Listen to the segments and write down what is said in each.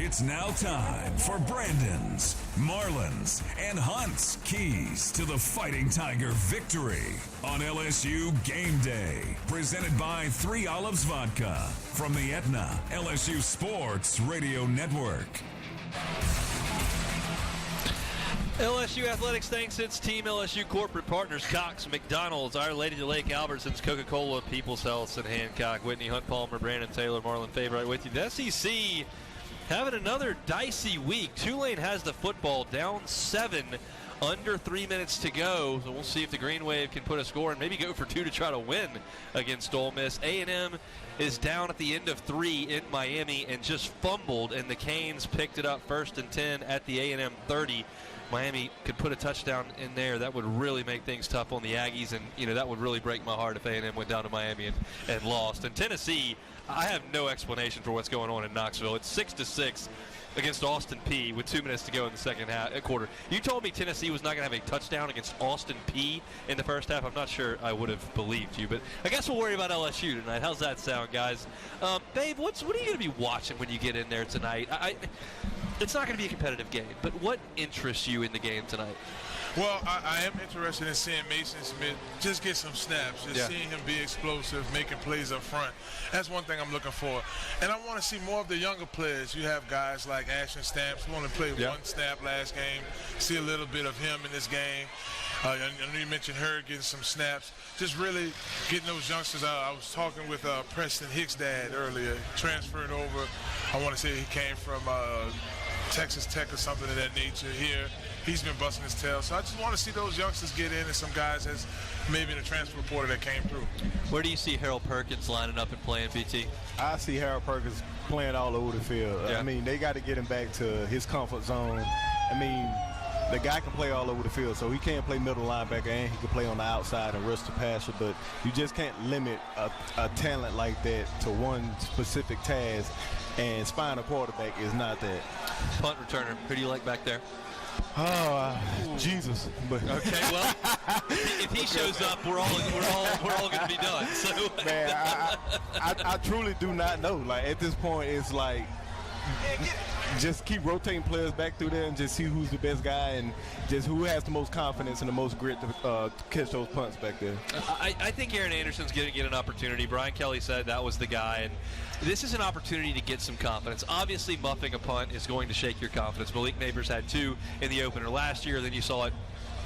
It's now time for Brandon's, Marlins, and Hunt's keys to the Fighting Tiger victory on LSU Game Day. Presented by 3 Olives Vodka from the Aetna LSU Sports Radio Network. LSU Athletics thanks its Team LSU corporate partners, Cox, McDonald's, Our Lady of Lake, Albertsons, Coca-Cola, People's Health, and Hancock. Whitney, Hunt, Palmer, Brandon, Taylor, Marlon Favorite with you. The SEC having another dicey week. Tulane has the football down 7, under 3 minutes to go. So we'll see if the Green Wave can put a score and maybe go for 2 to try to win against Ole Miss. A&M is down at the end of 3 in Miami and just fumbled, and the Canes picked it up 1st and 10 at the A&M 30. Miami could put a touchdown in there. That would really make things tough on the Aggies, and that would really break my heart if A&M went down to Miami and lost. And Tennessee, I have no explanation for what's going on in Knoxville. It's 6-6 against Austin Peay with 2 minutes to go in the second quarter. You told me Tennessee was not going to have a touchdown against Austin Peay in the first half. I'm not sure I would have believed you, but I guess we'll worry about LSU tonight. How's that sound, guys? Babe, what are you going to be watching when you get in there tonight? It's not going to be a competitive game, but what interests you in the game tonight? Well, I am interested in seeing Mason Smith just get some snaps, seeing him be explosive, making plays up front. That's one thing I'm looking for. And I want to see more of the younger players. You have guys like Ashton Stamps, who only played 1 snap last game. See a little bit of him in this game. I know you mentioned Hurd getting some snaps. Just really getting those youngsters out. I was talking with Preston Hicks' dad earlier, transferred over. I want to say he came from Texas Tech or something of that nature here. He's been busting his tail. So I just want to see those youngsters get in and some guys that's maybe in the transfer portal that came through. Where do you see Harold Perkins lining up and playing, BT? I see Harold Perkins playing all over the field. Yeah. I mean, they got to get him back to his comfort zone. I mean, the guy can play all over the field, so he can't play middle linebacker and he can play on the outside and rush the passer, but you just can't limit a talent like that to one specific task, and spying a quarterback is not that. Punt returner, who do you like back there? Oh, Jesus! But okay, well, if he shows up, we're all going to be done. So, man, I truly do not know. Like at this point, it's like just keep rotating players back through there and just see who's the best guy and just who has the most confidence and the most grit to catch those punts back there. I think Aaron Anderson's going to get an opportunity. Brian Kelly said that was the guy, and this is an opportunity to get some confidence. Obviously, muffing a punt is going to shake your confidence. Malik Neighbors had 2 in the opener last year. Then you saw it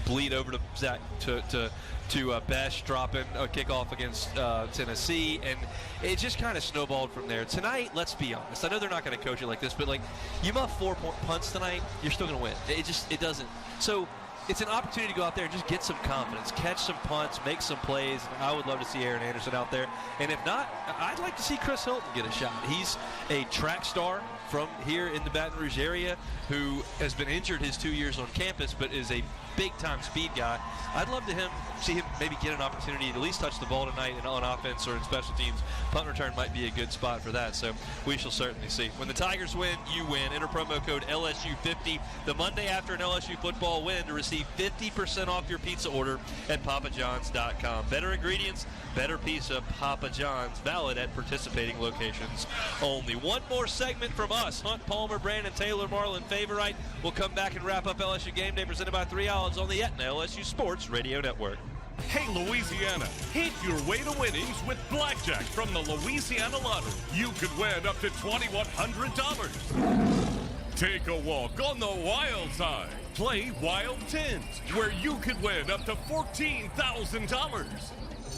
bleed over to Zach to Besh dropping a kickoff against Tennessee, and it just kind of snowballed from there. Tonight, let's be honest. I know they're not going to coach it like this, but like you muff 4 punts tonight, you're still going to win. It doesn't. So it's an opportunity to go out there and just get some confidence, catch some punts, make some plays. I would love to see Aaron Anderson out there, and if not, I'd like to see Chris Hilton get a shot. He's a track star from here in the Baton Rouge area who has been injured his 2 years on campus, but is a big-time speed guy. I'd love to see him maybe get an opportunity to at least touch the ball tonight and on offense or in special teams. Punt return might be a good spot for that, so we shall certainly see. When the Tigers win, you win. Enter promo code LSU50 the Monday after an LSU football win to receive 50% off your pizza order at papajohns.com. Better ingredients, better pizza, Papa John's, valid at participating locations only. One more segment from us. Hunt, Palmer, Brandon, Taylor, Marlon, Favorite. We'll come back and wrap up LSU Game Day presented by 3 Olives on the Aetna LSU Sports Radio Network. Hey, Louisiana, hit your way to winnings with Blackjack from the Louisiana Lottery. You could win up to $2,100. Take a walk on the wild side. Play Wild Tins, where you could win up to $14,000.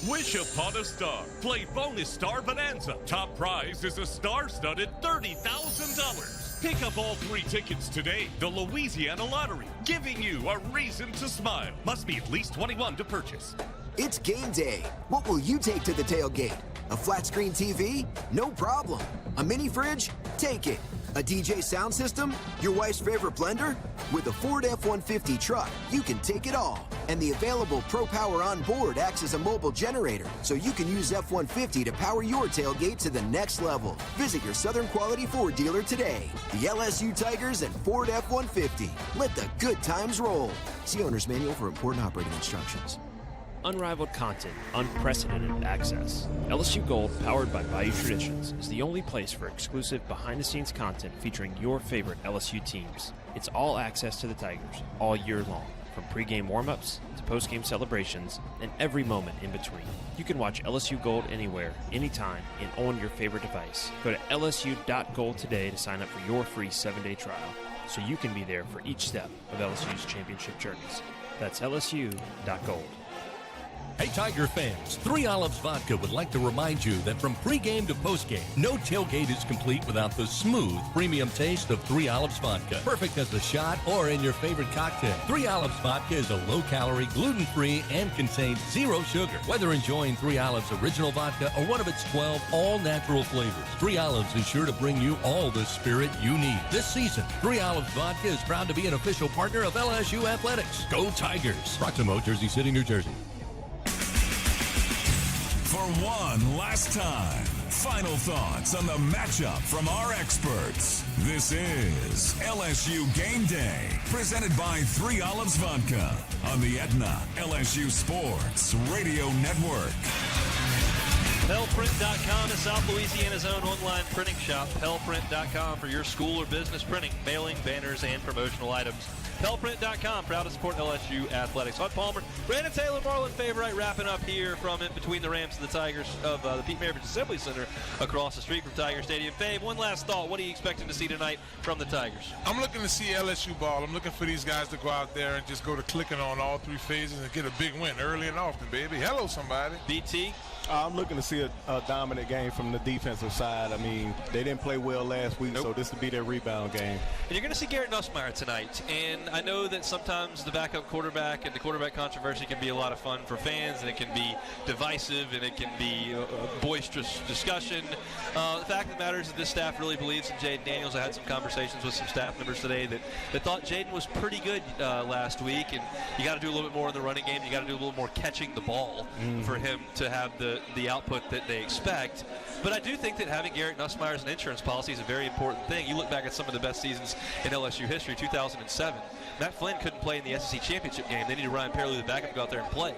Wish upon a star. Play Bonus Star Bonanza. Top prize is a star-studded $30,000. Pick up all 3 tickets today. The Louisiana Lottery, giving you a reason to smile. Must be at least 21 to purchase. It's game day. What will you take to the tailgate? A flat screen TV? No problem. A mini fridge? Take it. A DJ sound system? Your wife's favorite blender? With a Ford F-150 truck, you can take it all. And the available Pro Power on board acts as a mobile generator, so you can use F-150 to power your tailgate to the next level. Visit your Southern Quality Ford dealer today. The LSU Tigers and Ford F-150. Let the good times roll. See Owner's Manual for important operating instructions. Unrivaled content, unprecedented access. LSU Gold, powered by Bayou Traditions, is the only place for exclusive behind-the-scenes content featuring your favorite LSU teams. It's all access to the Tigers, all year long, from pregame warmups to postgame celebrations and every moment in between. You can watch LSU Gold anywhere, anytime, and on your favorite device. Go to lsu.gold today to sign up for your free 7-day trial, so you can be there for each step of LSU's championship journeys. That's lsu.gold. Hey Tiger fans, 3 Olives Vodka would like to remind you that from pregame to postgame, no tailgate is complete without the smooth, premium taste of 3 Olives Vodka. Perfect as a shot or in your favorite cocktail. 3 Olives Vodka is a low-calorie, gluten-free, and contains 0 sugar. Whether enjoying 3 Olives Original Vodka or one of its 12 all-natural flavors, 3 Olives is sure to bring you all the spirit you need. This season, 3 Olives Vodka is proud to be an official partner of LSU Athletics. Go Tigers! Proximo, Jersey City, New Jersey. For one last time, final thoughts on the matchup from our experts. This is LSU Game Day, presented by 3 Olives Vodka on the Aetna LSU Sports Radio Network. Pellprint.com is South Louisiana's own online printing shop. Pellprint.com for your school or business printing, mailing, banners, and promotional items. Pellprint.com, proud to support LSU Athletics. Hunt Palmer, Brandon Taylor, Marlon Favorite, wrapping up here from in between the Rams and the Tigers of the Pete Maravich Assembly Center across the street from Tiger Stadium. Fave, one last thought. What are you expecting to see tonight from the Tigers? I'm looking to see LSU ball. I'm looking for these guys to go out there and just go to clicking on all 3 phases and get a big win early and often, baby. Hello, somebody. BT? I'm looking to see a dominant game from the defensive side. I mean, they didn't play well last week, so this will be their rebound game. And you're going to see Garrett Nussmeier tonight. And I know that sometimes the backup quarterback and the quarterback controversy can be a lot of fun for fans, and it can be divisive, and it can be a boisterous discussion. The fact of the matter is that this staff really believes in Jaden Daniels. I had some conversations with some staff members today that thought Jaden was pretty good last week, and you got to do a little bit more in the running game. You got to do a little more catching the ball for him to have the output that they expect. But I do think that having Garrett Nussmeier as an insurance policy is a very important thing. You look back at some of the best seasons in LSU history, 2007. Matt Flynn couldn't play in the SEC championship game. They needed Ryan Perley, the backup, to go out there and play.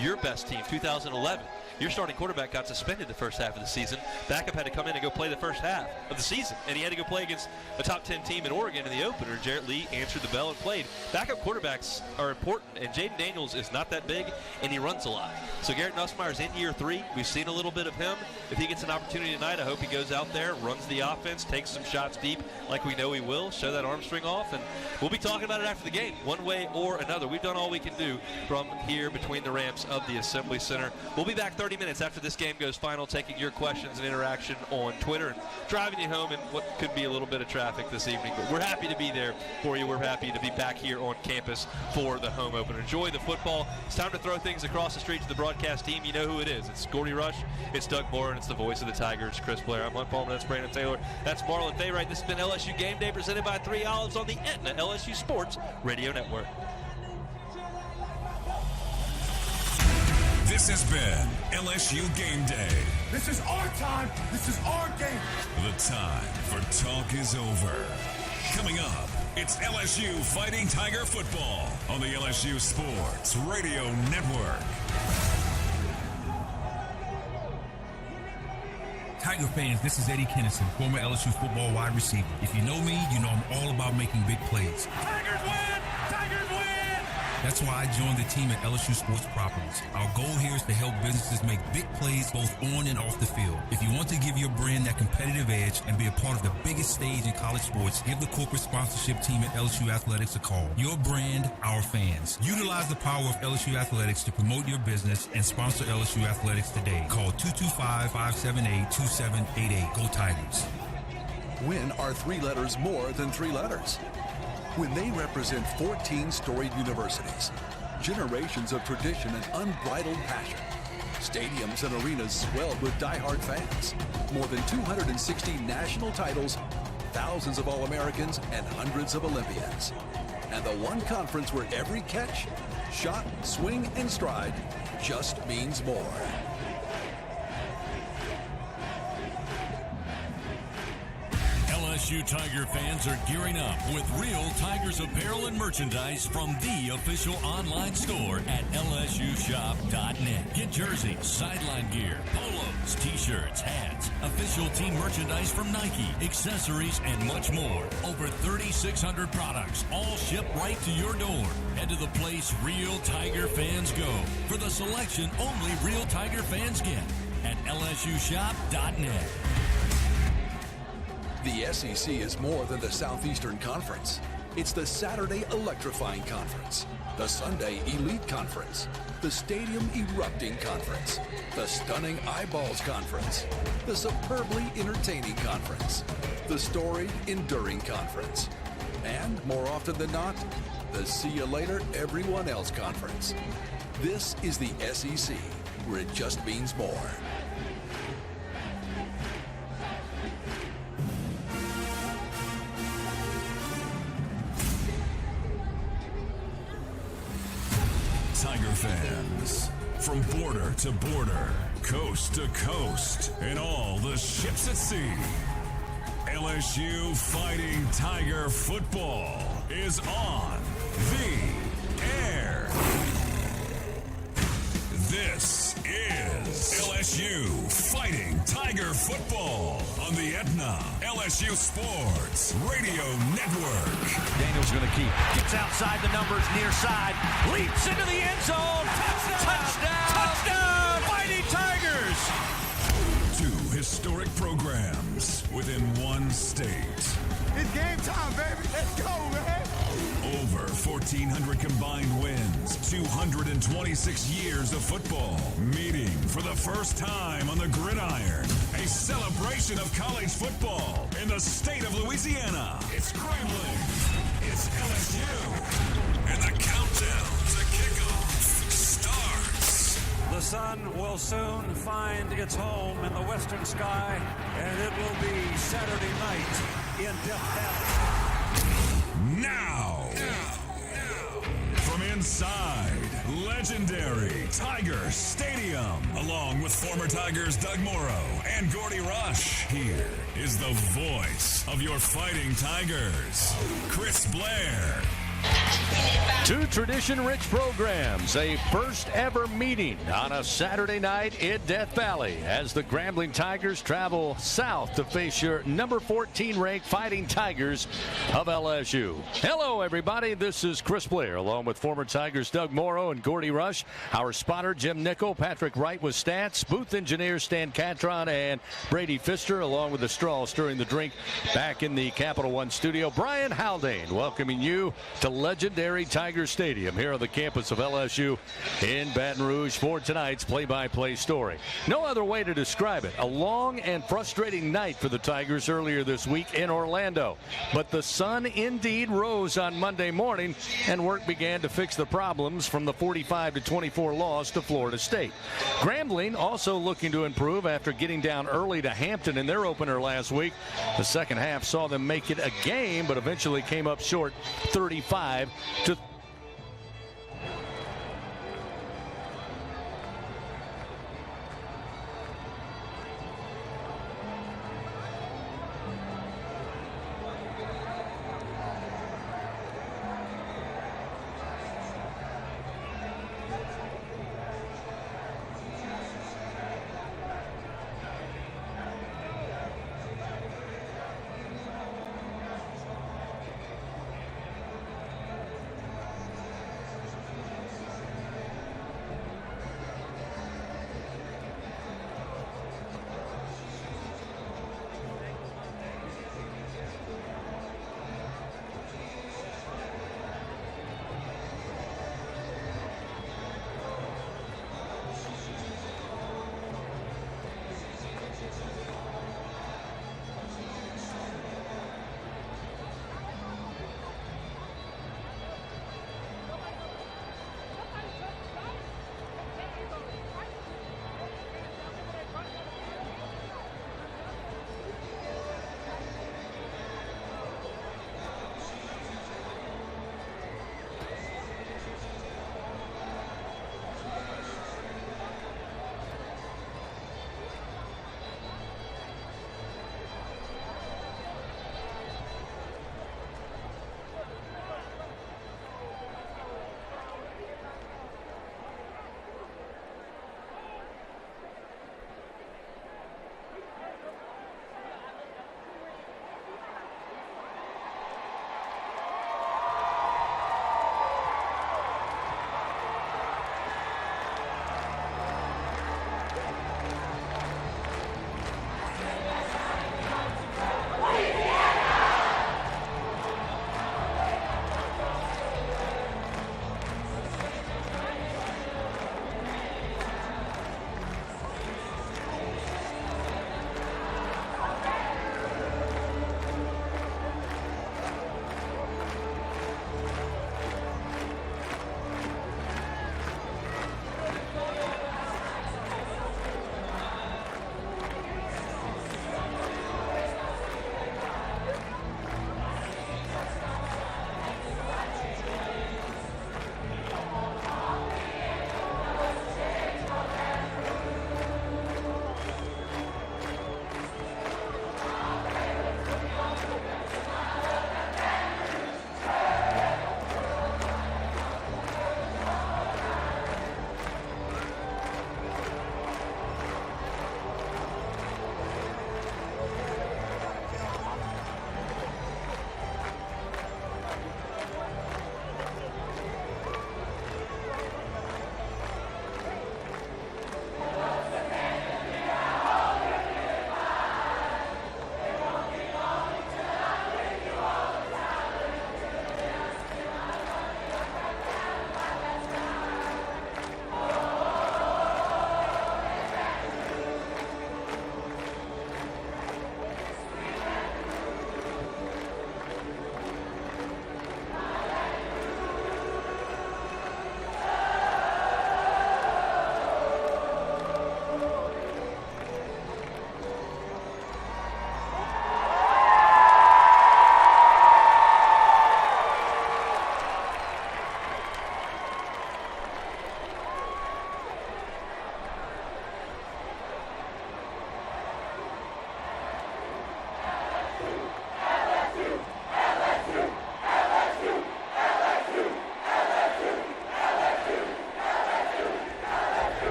Your best team, 2011. Your starting quarterback got suspended the first half of the season. Backup had to come in and go play the first half of the season, and he had to go play against a top 10 team in Oregon in the opener. Jarrett Lee answered the bell and played. Backup quarterbacks are important, and Jaden Daniels is not that big, and he runs a lot. So Garrett Nussmeier's in year 3. We've seen a little bit of him. If he gets an opportunity tonight, I hope he goes out there, runs the offense, takes some shots deep like we know he will, show that arm string off, and we'll be talking about it after the game, one way or another. We've done all we can do from here between the ramps of the Assembly Center. We'll be back 30 minutes after this game goes final, taking your questions and interaction on Twitter and driving you home in what could be a little bit of traffic this evening. But we're happy to be there for you. We're happy to be back here on campus for the home opener. Enjoy the football. It's time to throw things across the street to the broadcast team. You know who it is. It's Gordy Rush. It's Doug Moore, and it's the voice of the Tigers, Chris Blair. I'm Hunt Palmer. That's Brandon Taylor. That's Marlon Favorite. This has been LSU Game Day, presented by 3 Olives on the Aetna LSU Sports Radio Network. This has been LSU Game Day. This is our time. This is our game. The time for talk is over. Coming up, it's LSU Fighting Tiger football on the LSU Sports Radio Network. Tiger fans, this is Eddie Kennison, former LSU football wide receiver. If you know me, you know I'm all about making big plays. Tigers win! Tigers win! That's why I joined the team at LSU Sports Properties. Our goal here is to help businesses make big plays both on and off the field. If you want to give your brand that competitive edge and be a part of the biggest stage in college sports, give the corporate sponsorship team at LSU Athletics a call. Your brand, our fans. Utilize the power of LSU Athletics to promote your business and sponsor LSU Athletics today. Call 225-578-2788. Go Tigers. When are 3 letters more than 3 letters? When they represent 14 storied universities, generations of tradition and unbridled passion, stadiums and arenas swelled with diehard fans, more than 260 national titles, thousands of All-Americans, and hundreds of Olympians. And the one conference where every catch, shot, swing, and stride just means more. LSU Tiger fans are gearing up with real Tigers apparel and merchandise from the official online store at lsushop.net. Get jerseys, sideline gear, polos, t-shirts, hats, official team merchandise from Nike, accessories, and much more. Over 3,600 products, all shipped right to your door. Head to the place real Tiger fans go for the selection only real Tiger fans get at lsushop.net. The SEC is more than the Southeastern Conference. It's the Saturday Electrifying Conference, the Sunday Elite Conference, the Stadium Erupting Conference, the Stunning Eyeballs Conference, the Superbly Entertaining Conference, the Storied Enduring Conference, and, more often than not, the See You Later Everyone Else Conference. This is the SEC, where it just means more. Tiger fans, from border to border, coast to coast, and all the ships at sea, LSU Fighting Tiger football is on the air. This is LSU Fighting Tiger football on the Aetna LSU Sports Radio Network. Daniel's going to keep. Gets outside the numbers, near side. Leaps into the end zone. Touchdown! Touchdown! Fighting Tigers! 2 historic programs within one state. It's game time, baby. Let's go, man. Over 1,400 combined wins, 226 years of football, meeting for the first time on the gridiron. A celebration of college football in the state of Louisiana. It's Grambling. It's LSU. And the countdown to kickoff starts. The sun will soon find its home in the western sky, and it will be Saturday night in Death Valley. Now, from inside legendary Tiger Stadium, along with former Tigers Doug Morrow and Gordy Rush, here is the voice of your Fighting Tigers, Chris Blair. 2 tradition-rich programs, a first-ever meeting on a Saturday night in Death Valley as the Grambling Tigers travel south to face your number 14-ranked Fighting Tigers of LSU. Hello, everybody. This is Chris Blair, along with former Tigers Doug Morrow and Gordy Rush, our spotter Jim Nickel, Patrick Wright with stats, booth engineer Stan Catron, and Brady Pfister, along with the straw stirring the drink back in the Capital One studio. Brian Haldane welcoming you to legendary Tiger Stadium here on the campus of LSU in Baton Rouge for tonight's play-by-play story. No other way to describe it. A long and frustrating night for the Tigers earlier this week in Orlando. But the sun indeed rose on Monday morning, and work began to fix the problems from the 45-24 loss to Florida State. Grambling also looking to improve after getting down early to Hampton in their opener last week. The second half saw them make it a game, but eventually came up short 35-3.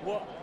Well,